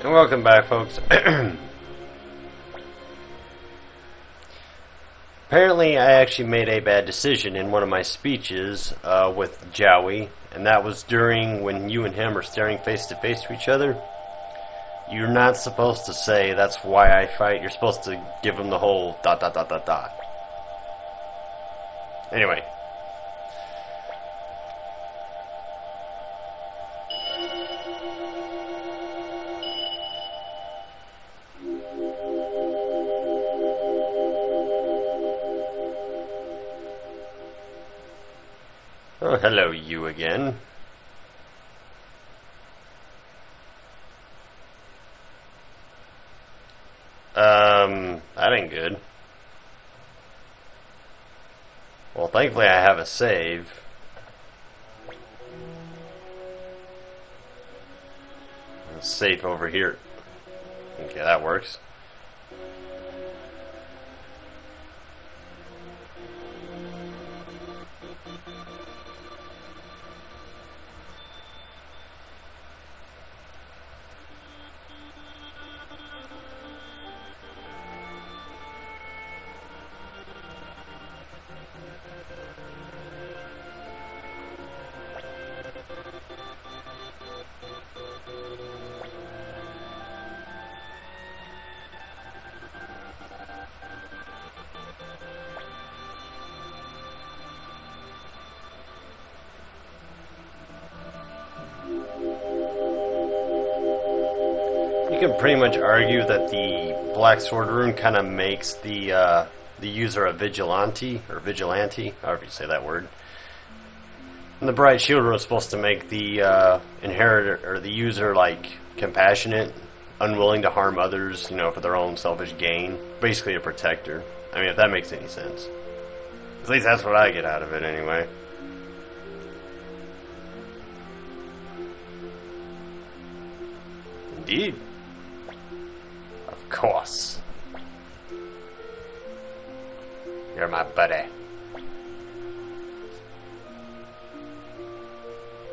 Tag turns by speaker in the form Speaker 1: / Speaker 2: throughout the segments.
Speaker 1: And welcome back, folks. Apparently, I actually made a bad decision in one of my speeches with Joey, and that was during when you and him are staring face to face to each other. You're not supposed to say, "That's why I fight." You're supposed to give him the whole ... Anyway. Oh, hello, you again. That ain't good. Well, thankfully I have a save. Safe over here. Okay, that works. You can pretty much argue that the Black Sword rune kind of makes the user a vigilante, however you say that word. And the Bright Shield rune is supposed to make the inheritor or the user like compassionate, unwilling to harm others, you know, for their own selfish gain. Basically a protector. I mean, if that makes any sense. At least that's what I get out of it anyway. Indeed. Of course. You're my buddy.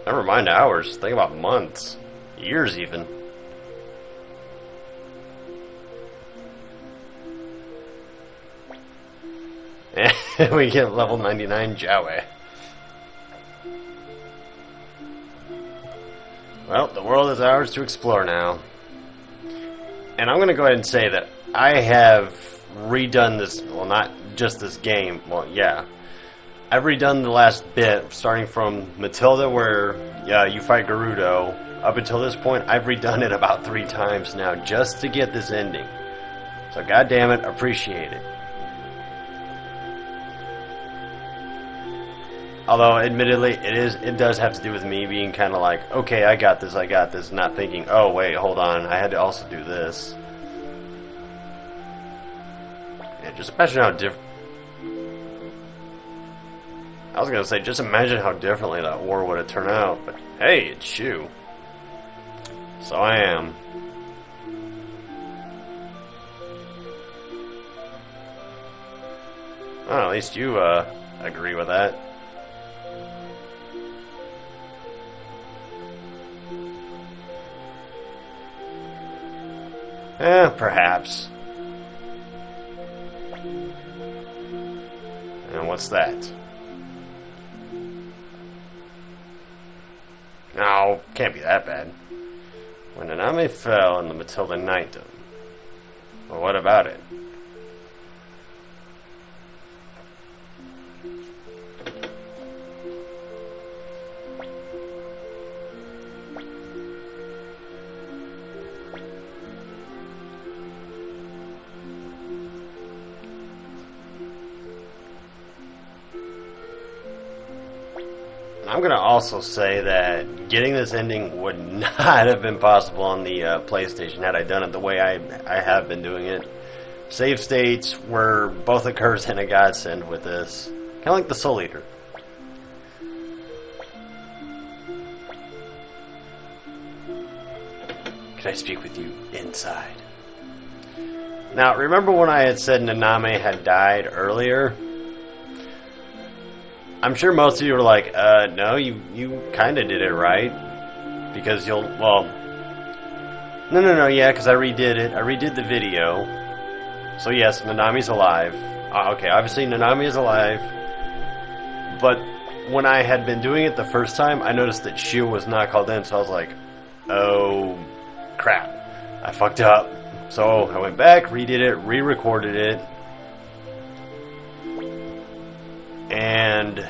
Speaker 1: Never mind hours. Think about months. Years even. And we get level 99 Joey. Well, the world is ours to explore now. And I'm going to go ahead and say that I have redone this, well, not just this game, well, yeah. I've redone the last bit, starting from Matilda, where you fight Gerudo, up until this point. I've redone it about 3 times now, just to get this ending. So, goddammit, appreciate it. Although, admittedly, it does have to do with me being kind of like, okay, I got this, not thinking, oh, wait, hold on, I had to also do this. Yeah, just imagine how different... I was going to say, just imagine how differently that war would have turned out, but hey, it's Shu. So I am. Well, at least you, agree with that. Perhaps. And what's that? No, can't be that bad. When Konami fell in the Matilda Knightdom. Well, what about it? I'm going to also say that getting this ending would not have been possible on the PlayStation had I done it the way I have been doing it. Save states were both a curse and a godsend with this. Kind of like the Soul Eater. Can I speak with you inside? Now, remember when I had said Naname had died earlier? I'm sure most of you were like, no, you kind of did it right. Because you'll, well, No, yeah, because I redid it. I redid the video. So yes, Nanami's alive. Okay, obviously Nanami is alive. But when I had been doing it the first time, I noticed that Shio was not called in, so I was like, oh, crap. I fucked up. So I went back, redid it, re-recorded it. And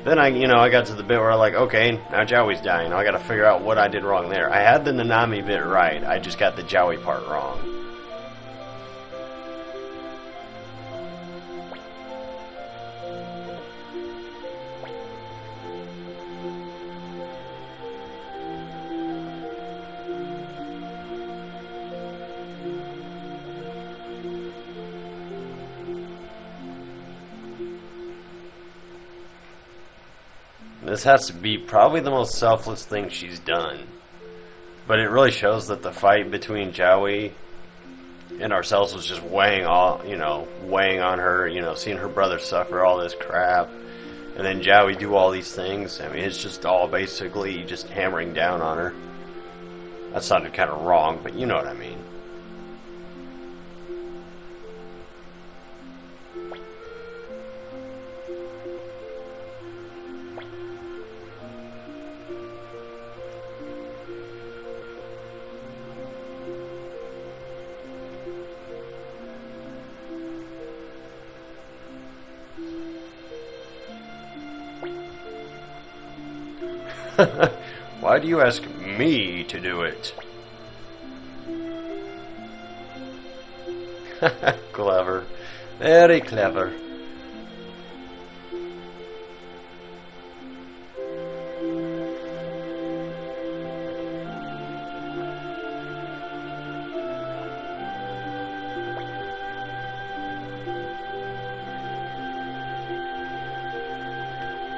Speaker 1: then I got to the bit where I'm like, okay, now Joey's dying. Now I gotta figure out what I did wrong there. I had the Nanami bit right. I just got the Joey part wrong. This has to be probably the most selfless thing she's done. But it really shows that the fight between Joey and ourselves was just weighing on her, seeing her brother suffer all this crap. And then Joey do all these things. I mean, it's just all basically just hammering down on her. That sounded kind of wrong, but you know what I mean. Why do you ask me to do it? Clever. Very clever.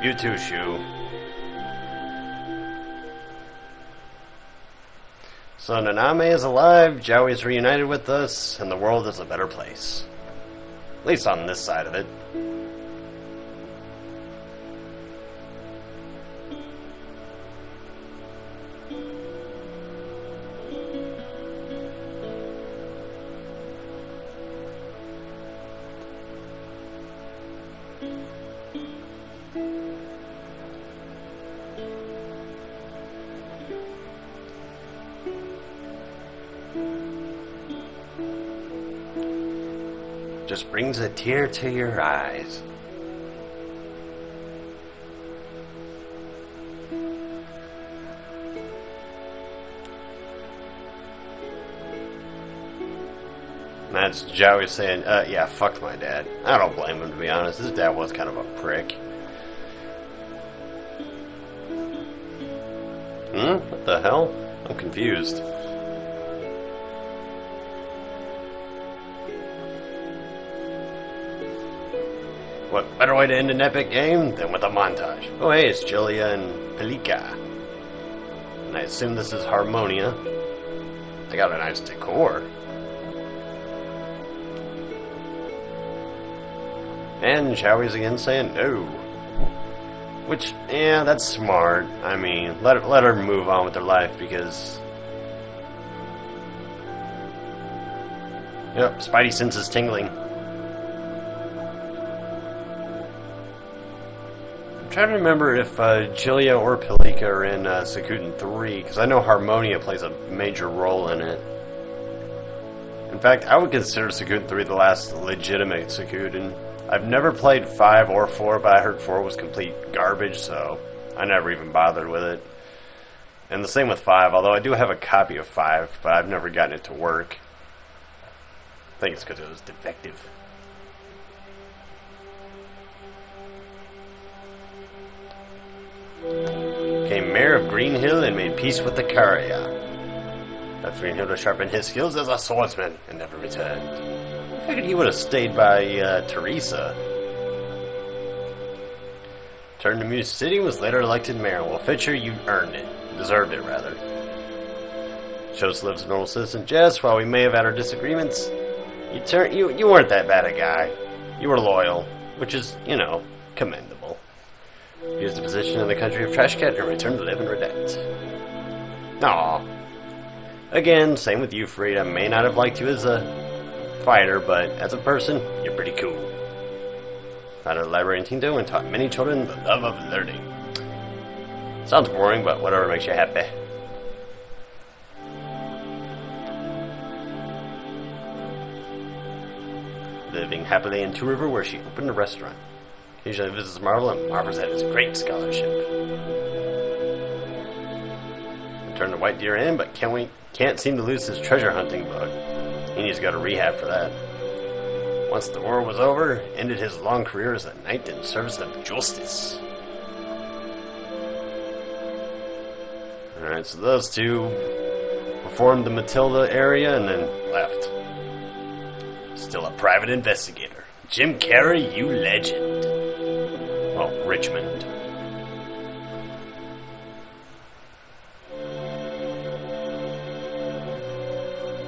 Speaker 1: You too, Shu. So Nanami is alive, Joey is reunited with us, and the world is a better place. At least on this side of it. Just brings a tear to your eyes. And that's Joey saying, yeah, fuck my dad. I don't blame him, to be honest. His dad was kind of a prick. What the hell? I'm confused. What better way to end an epic game than with a montage? Oh hey, it's Julia and Pelika. And I assume this is Harmonia. They got a nice decor. And Joey's again saying no. Which, yeah, that's smart. I mean, let her move on with her life because... Yep, Spidey senses tingling. I'm trying to remember if Julia or Pelika are in Suikoden 3, because I know Harmonia plays a major role in it. In fact, I would consider Suikoden 3 the last legitimate Suikoden. I've never played 5 or 4, but I heard 4 was complete garbage, so I never even bothered with it. And the same with 5, although I do have a copy of 5, but I've never gotten it to work. I think it's because it was defective. Became mayor of Green Hill and made peace with the Karya. Left Green Hill to sharpen his skills as a swordsman and never returned. I figured he would have stayed by Teresa. Turned to Muse City, was later elected mayor. Well, Fitcher, you earned it. Deserved it, rather. Chose lives a normal citizen. Jess, while we may have had our disagreements, you weren't that bad a guy. You were loyal, which is, you know, commendable. Used the position in the country of Trash Cat and returned to live in Redette. Aww. Again, same with you, Freed. I may not have liked you as a fighter, but as a person, you're pretty cool. Founded a library in Tinto and taught many children the love of learning. Sounds boring, but whatever makes you happy. Living happily in Two River, where she opened a restaurant. Usually visits Marvel and marvels at his great scholarship. Returned to White Deer Inn, but can't seem to lose his treasure hunting bug. He needs to go to rehab for that. Once the war was over, ended his long career as a knight in service of justice. Alright, so those two performed the Matilda area and then left. Still a private investigator. Jim Carrey, you legend. Oh, Richmond.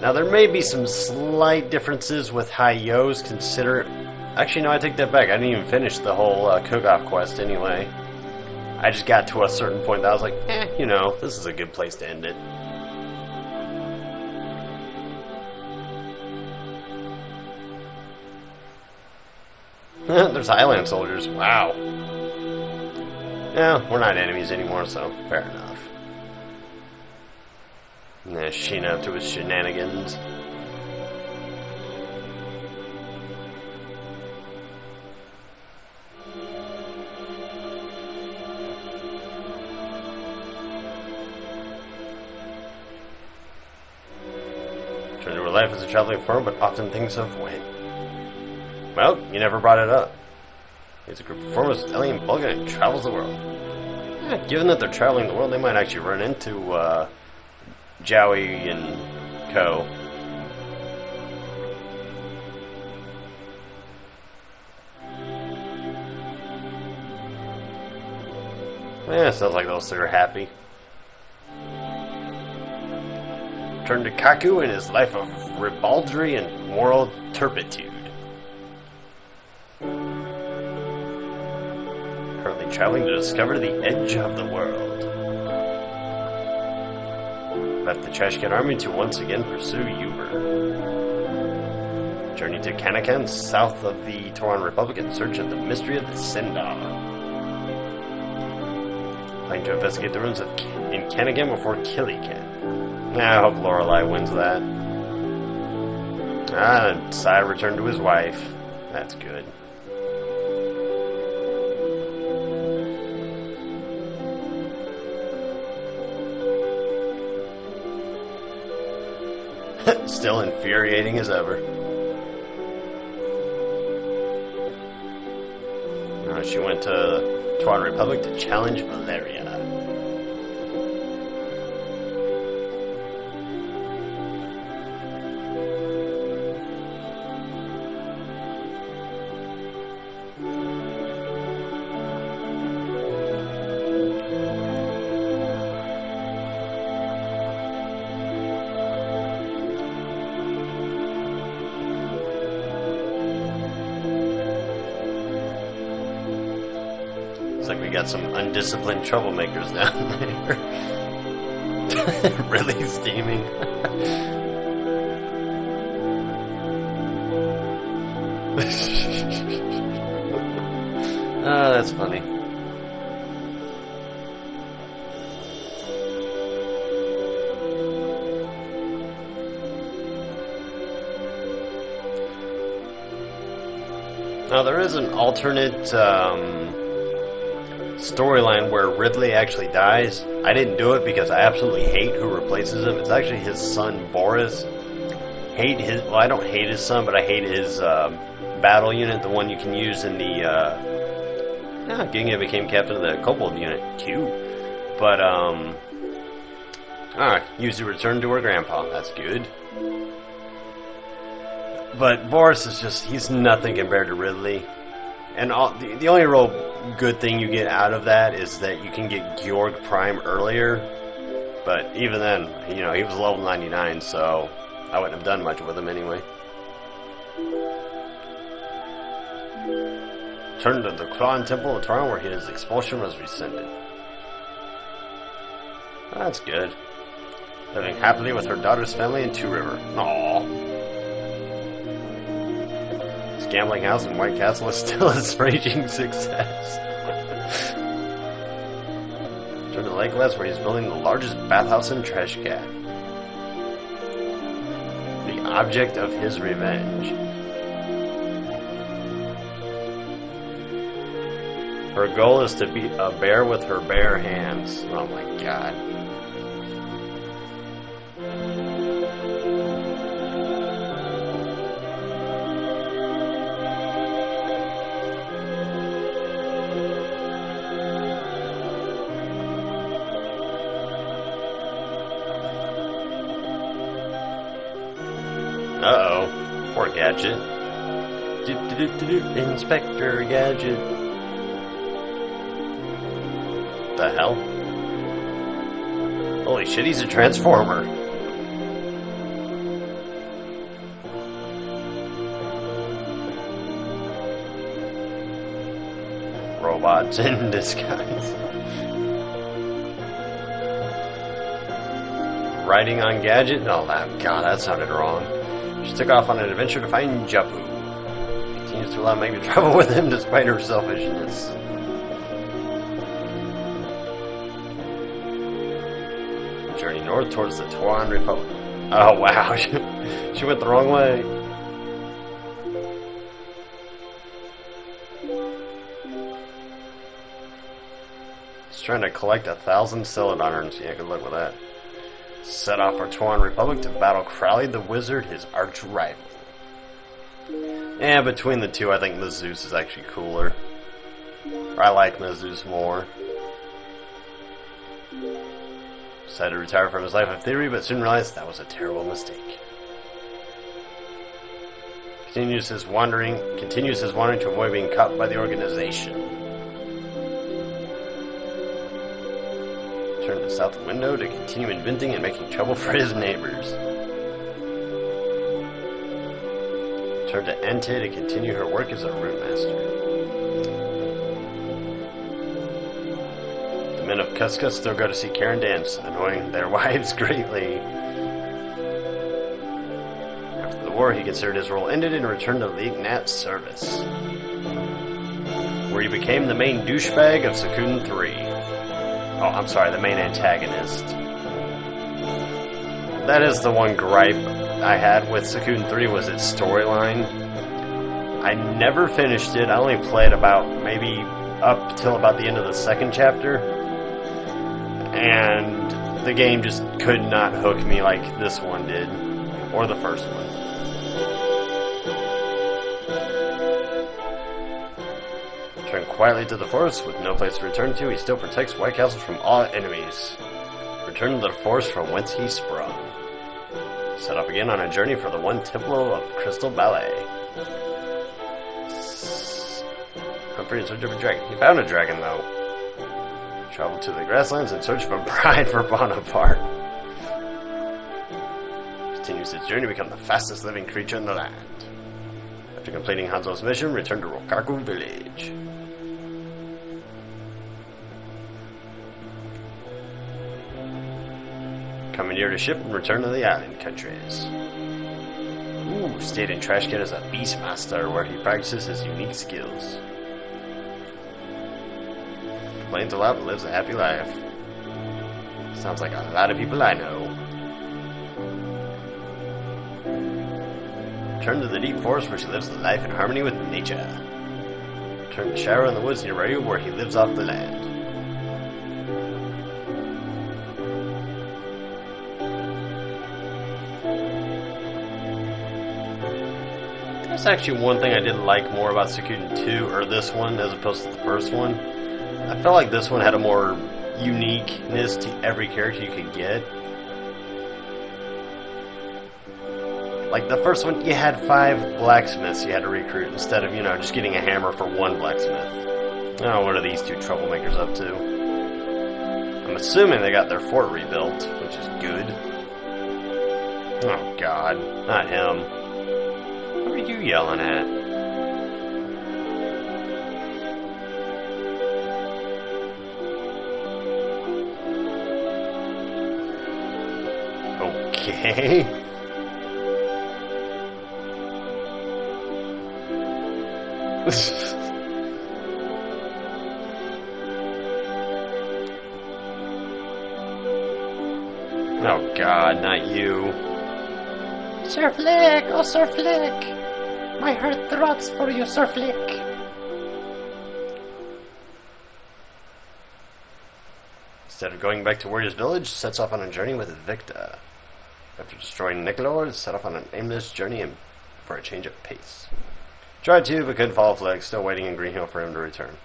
Speaker 1: Now there may be some slight differences with Hayos. Actually, no, I take that back. I didn't even finish the whole cook-off quest anyway. I just got to a certain point that I was like, you know, this is a good place to end it. There's Highland soldiers. Wow. Yeah, we're not enemies anymore, so fair enough. And there's Sheena up to his shenanigans. Turn to her life as a traveling firm, but often thinks of when. Well, you never brought it up. It's a group of performers with Ellie and Bulgan and travels the world. Yeah, given that they're traveling the world, they might actually run into Joey and Co. Yeah, sounds like those two are happy. Turn to Kaku and his life of ribaldry and moral turpitude. Currently traveling to discover the edge of the world. Left the trash can army to once again pursue Uber. Journey to Kanakan, south of the Toron Republic, in search of the mystery of the Sindar. Planning to investigate the ruins in Kanagan before Killican. I hope Lorelei wins that. And Sai returned to his wife. That's good. Still infuriating as ever. She went to Toron Republic to challenge Valeria. Looks like we got some undisciplined troublemakers down there. Really steaming. Oh, that's funny. Now there is an alternate storyline where Ridley actually dies. I didn't do it because I absolutely hate who replaces him. It's actually his son Boris. Well, I don't hate his son, but I hate his battle unit, the one you can use in the Ginga became captain of the Kobold unit, Q. But usually returned to her grandpa. That's good. But Boris is just, he's nothing compared to Ridley. And the only real good thing you get out of that is that you can get Georg Prime earlier. But even then, you know, he was level 99, so I wouldn't have done much with him anyway. Turned to the Kron Temple of Toron where his expulsion was rescinded. That's good. living happily with her daughter's family in Two River. Aww. His gambling house in White Castle is still a raging success. Turn to Lake West, where he's building the largest bathhouse in Trashcat. The object of his revenge. Her goal is to beat a bear with her bare hands. Oh my god. Uh-oh. Poor Gadget. Inspector Gadget. The hell? Holy shit, he's a transformer. Robots in disguise. Riding on Gadget? Oh, god, that sounded wrong. She took off on an adventure to find Japu. Continues to allow Meg to travel with him despite her selfishness. Journey north towards the Tuan Republic. Oh wow, she went the wrong way. She's trying to collect 1,000 Celadons. Yeah, good luck with that. Set off for Tuan Republic to battle Crowley the Wizard, his arch rival. Yeah, between the two, I think Mazus is actually cooler. Or I like Mazus more. Decided to retire from his life of theory, but soon realized that was a terrible mistake. Continues his wandering to avoid being caught by the organization. Turn to the south window to continue inventing and making trouble for his neighbors. Turn to Entei to continue her work as a route master. The men of Cusca still go to see Karen dance, annoying their wives greatly. After the war, he considered his role ended and returned to League Nat's service, where he became the main douchebag of Suikoden 3. Oh, I'm sorry, the main antagonist. That is the one gripe I had with Suikoden 3 was its storyline. I never finished it. I only played about maybe up till about the end of the second chapter. And the game just could not hook me like this one did. Or the first one. Return quietly to the forest with no place to return to. He still protects White Castle from all enemies. Return to the forest from whence he sprung. Set off again on a journey for the one temple of Crystal Ballet. Humphrey in search of a dragon. He found a dragon, though. Traveled to the grasslands in search of a bride for Bonaparte. Continues his journey to become the fastest living creature in the land. After completing Hanzo's mission, return to Rokaku village. Commandeered a ship and return to the island countries. Ooh, stayed in Trashcat as a beastmaster where he practices his unique skills. Complains a lot but lives a happy life. Sounds like a lot of people I know. Return to the deep forest where she lives a life in harmony with nature. Return to Shara in the woods near Ryu where he lives off the land. That's actually one thing I did like more about Suikoden 2, or this one, as opposed to the first one. I felt like this one had a more uniqueness to every character you could get. Like the first one, you had 5 blacksmiths you had to recruit instead of, just getting a hammer for one blacksmith. Oh, what are these two troublemakers up to? I'm assuming they got their fort rebuilt, which is good. Oh god, not him. What are you yelling at? Okay. Oh God, not you.
Speaker 2: Sir Flick, oh Sir Flick, my heart throbs for you, Sir Flick.
Speaker 1: Instead of going back to Warrior's Village, sets off on a journey with Victa. After destroying Nicolor, set off on an aimless journey for a change of pace. Tried to, but couldn't follow Flick, still waiting in Green Hill for him to return.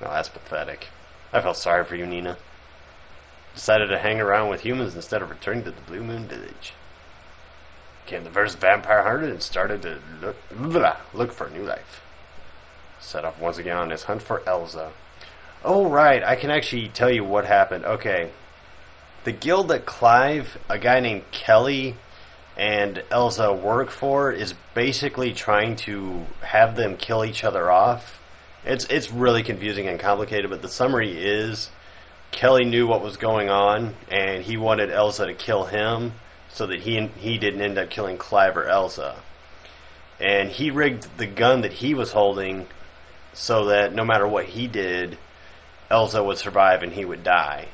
Speaker 1: No, that's pathetic. I felt sorry for you, Nina. Decided to hang around with humans instead of returning to the Blue Moon Village. Became the first vampire hunter and started to look for a new life. Set off once again on his hunt for Elsa. Oh, right, I can actually tell you what happened. Okay. The guild that Clive, a guy named Kelly, and Elsa work for is basically trying to have them kill each other off. It's really confusing and complicated, but the summary is Kelly knew what was going on, and he wanted Elsa to kill him so that he didn't end up killing Clive or Elsa. And he rigged the gun that he was holding so that no matter what he did, Elsa would survive and he would die.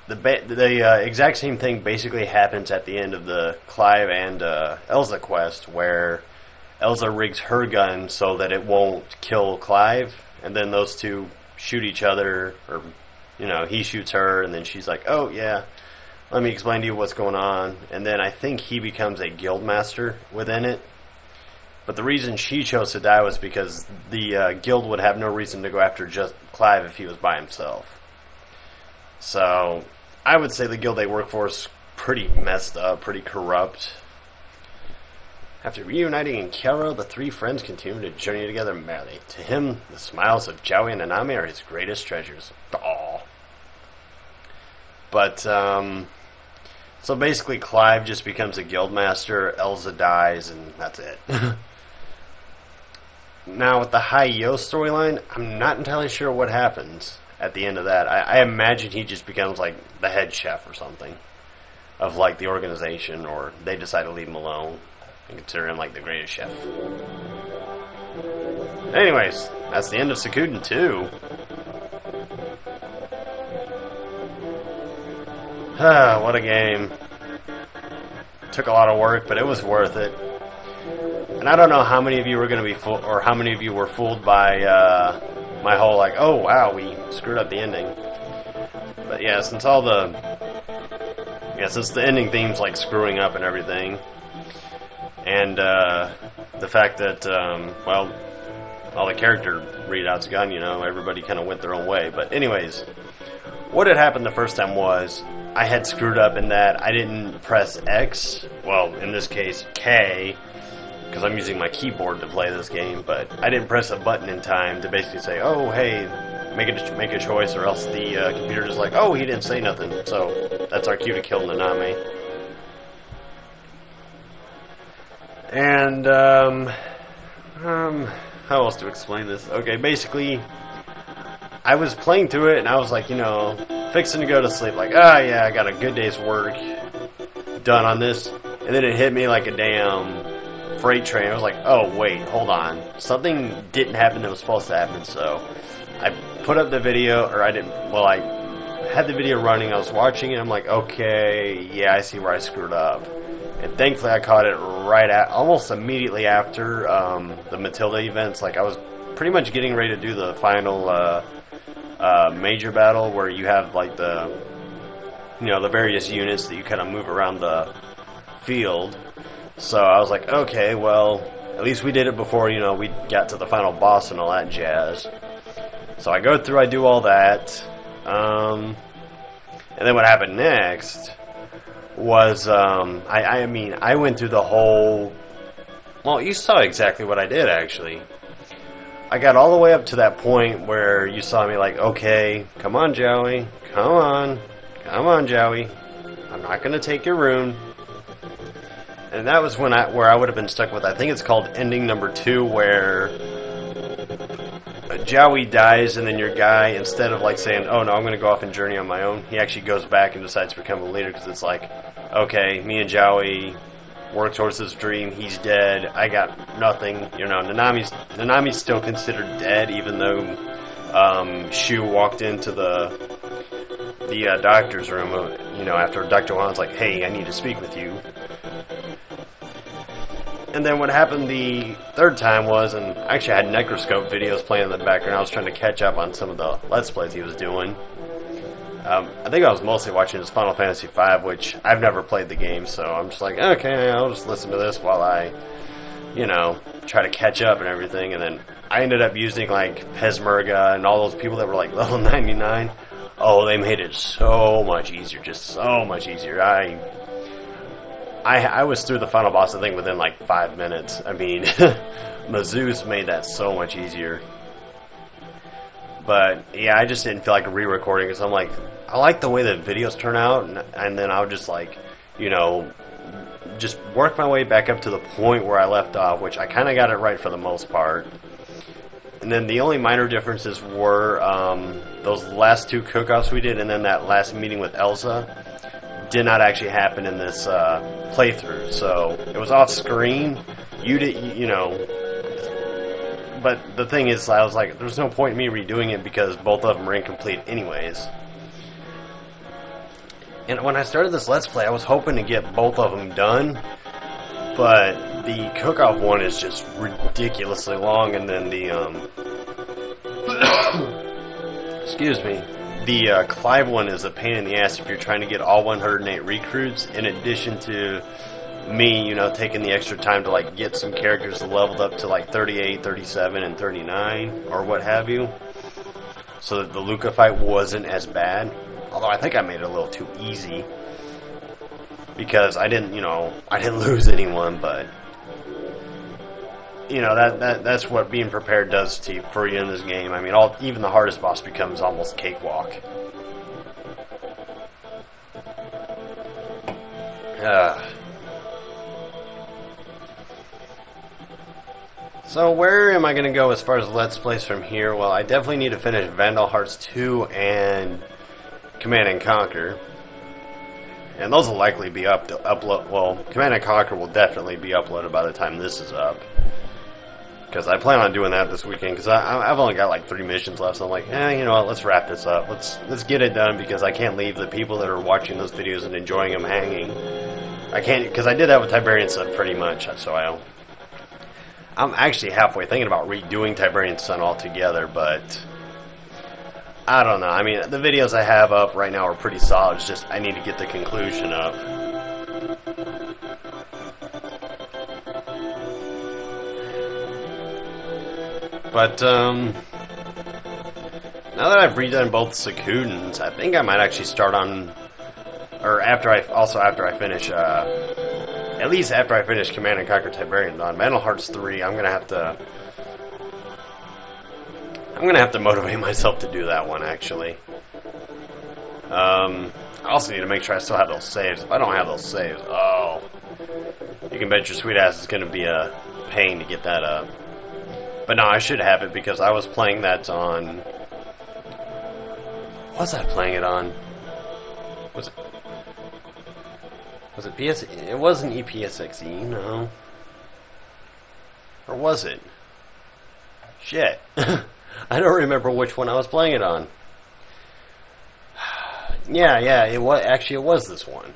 Speaker 1: The exact same thing basically happens at the end of the Clive and Elsa quest, where Elsa rigs her gun so that it won't kill Clive, and then those two shoot each other, or, you know, he shoots her, and then she's like, oh, yeah, let me explain to you what's going on, and then I think he becomes a guild master within it. But the reason she chose to die was because the guild would have no reason to go after just Clive if he was by himself. So I would say the guild they work for is pretty messed up, pretty corrupt. After reuniting in Kyoto, the three friends continue to journey together merrily. To him, the smiles of Joey and Nanami are his greatest treasures. Aww. But, so basically Clive just becomes a guild master, Elsa dies, and that's it. Now, with the Hi-Yo storyline, I'm not entirely sure what happens at the end of that. I imagine he just becomes, like, the head chef or something of, like, the organization, or they decide to leave him alone and consider him, like, the greatest chef. Anyways, that's the end of Suikoden 2. What a game. Took a lot of work, but it was worth it. And I don't know how many of you were going to be fooled, or how many of you were fooled by my whole, like, oh wow, we screwed up the ending. But yeah, since the ending theme's like screwing up and everything, and the fact that well, all the character readouts gone, you know, everybody kind of went their own way. But anyways, what had happened the first time was I had screwed up in that I didn't press X, well, in this case K, because I'm using my keyboard to play this game, but I didn't press a button in time to basically say, oh, hey, make a choice, or else the computer just like, oh, he didn't say nothing, so that's our cue to kill Nanami. And, how else to explain this? Okay, basically, I was playing through it, and I was like, you know, fixing to go to sleep, like, yeah, I got a good day's work done on this, and then it hit me like a damn freight train. I was like, oh wait, hold on, something didn't happen that was supposed to happen. So I put up the video, or I had the video running, I was watching it, I'm like, okay, yeah, I see where I screwed up. And thankfully I caught it right at, almost immediately after the Matilda events. Like, I was pretty much getting ready to do the final major battle, where you have like the, you know, the various units that you kind of move around the field. So I was like, okay, well, at least we did it before, you know, we got to the final boss and all that jazz. So I go through, I do all that, and then what happened next was, I went through the whole, well, you saw exactly what I did, actually. I got all the way up to that point where you saw me like, okay, come on, Joey, come on, Joey, I'm not going to take your rune. And that was where I would have been stuck with, I think it's called ending number 2, where Jowie dies, and then your guy, instead of like saying, "Oh no, I'm going to go off and journey on my own," he actually goes back and decides to become a leader because it's like, okay, me and Jowie work towards this dream. He's dead. I got nothing. You know, Nanami's still considered dead, even though Shu walked into the doctor's room. You know, after Dr. Wan's like, "Hey, I need to speak with you." And then what happened the third time was, and I actually had Necroscope videos playing in the background. I was trying to catch up on some of the Let's Plays he was doing. I think I was mostly watching his Final Fantasy V, which I've never played the game, so I'm just like, okay, I'll just listen to this while I, you know, try to catch up and everything. And then I ended up using, like, Pesmerga and all those people that were, like, level 99. Oh, they made it so much easier, just so much easier. I was through the final boss, I think, within like 5 minutes. I mean, Mazoos made that so much easier. But, yeah, I just didn't feel like re-recording, because I'm like, I like the way the videos turn out, and then I would just, like, you know, just work my way back up to the point where I left off, which I kind of got it right for the most part. And then the only minor differences were those last 2 cook-offs we did, and then that last meeting with Elsa did not actually happen in this playthrough. So it was off screen. You know. But the thing is, I was like, there's no point in me redoing it because both of them were incomplete anyways. And when I started this Let's Play, I was hoping to get both of them done, but the cook-off one is just ridiculously long, and then the excuse me. The Clive one is a pain in the ass if you're trying to get all 108 recruits, in addition to me, you know, taking the extra time to, like, get some characters leveled up to, like, 38, 37, and 39, or what have you, so that the Luca fight wasn't as bad. Although I think I made it a little too easy, because I didn't lose anyone, but, you know, that's what being prepared does for you in this game. I mean, even the hardest boss becomes almost cakewalk. So where am I going to go as far as Let's Plays from here? Well, I definitely need to finish Vandal Hearts 2 and Command & Conquer. And those will likely be upload. Well, Command & Conquer will definitely be uploaded by the time this is up. Because I plan on doing that this weekend, because I've only got like 3 missions left, so I'm like, you know what, let's wrap this up. Let's get it done, because I can't leave the people that are watching those videos and enjoying them hanging. I can't, because I did that with Tiberian Sun pretty much, so I'm actually halfway thinking about redoing Tiberian Sun altogether, but I don't know. I mean, the videos I have up right now are pretty solid, it's just I need to get the conclusion up. But, now that I've redone both Suikodens, I think I might actually start on, or after I finish, at least after I finish Command & Conquer Tiberian Dawn. Vandal Hearts 3, I'm gonna have to motivate myself to do that one, actually. I also need to make sure I still have those saves. If I don't have those saves, oh, you can bet your sweet ass it's gonna be a pain to get that up. But no, I should have it, because I was playing that on... What was I playing it on? Was it PS... It wasn't EPSXE, no. Or was it? Shit. I don't remember which one I was playing it on. Yeah, it was this one.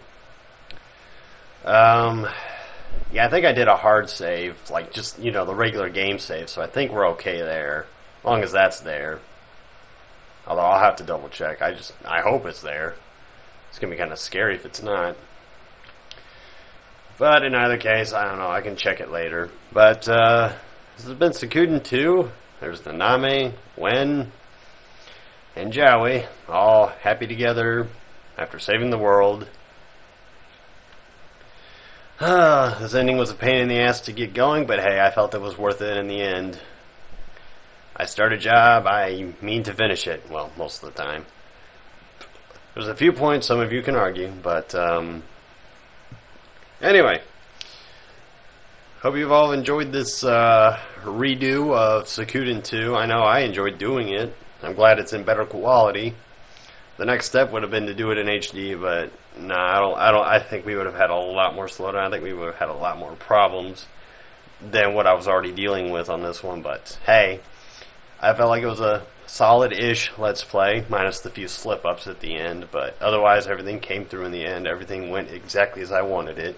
Speaker 1: Yeah, I think I did a hard save, like just, you know, the regular game save, so I think we're okay there, as long as that's there. Although I'll have to double check. I hope it's there. It's gonna be kind of scary if it's not. But in either case, I don't know, I can check it later. But, this has been Suikoden 2. There's Nanami, Wen, and Jowie, all happy together after saving the world. This ending was a pain in the ass to get going, but hey, I felt it was worth it in the end. I start a job, I mean to finish it. Well, most of the time. There's a few points some of you can argue, but anyway. hope you've all enjoyed this redo of Suikoden 2. I know I enjoyed doing it. I'm glad it's in better quality. The next step would have been to do it in HD, but no, I think we would have had a lot more slowdown. I think we would have had a lot more problems than what I was already dealing with on this one. But hey, I felt like it was a solid-ish Let's Play, minus the few slip-ups at the end. But otherwise, everything came through in the end. Everything went exactly as I wanted it,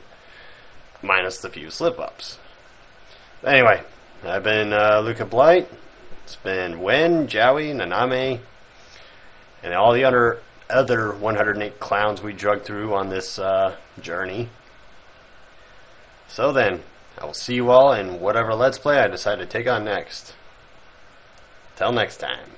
Speaker 1: minus the few slip-ups. Anyway, I've been Luca Blight. It's been Wen, Jowie, Naname, and all the other 108 clowns we drug through on this journey. So then, I will see you all in whatever Let's Play I decide to take on next. Till next time.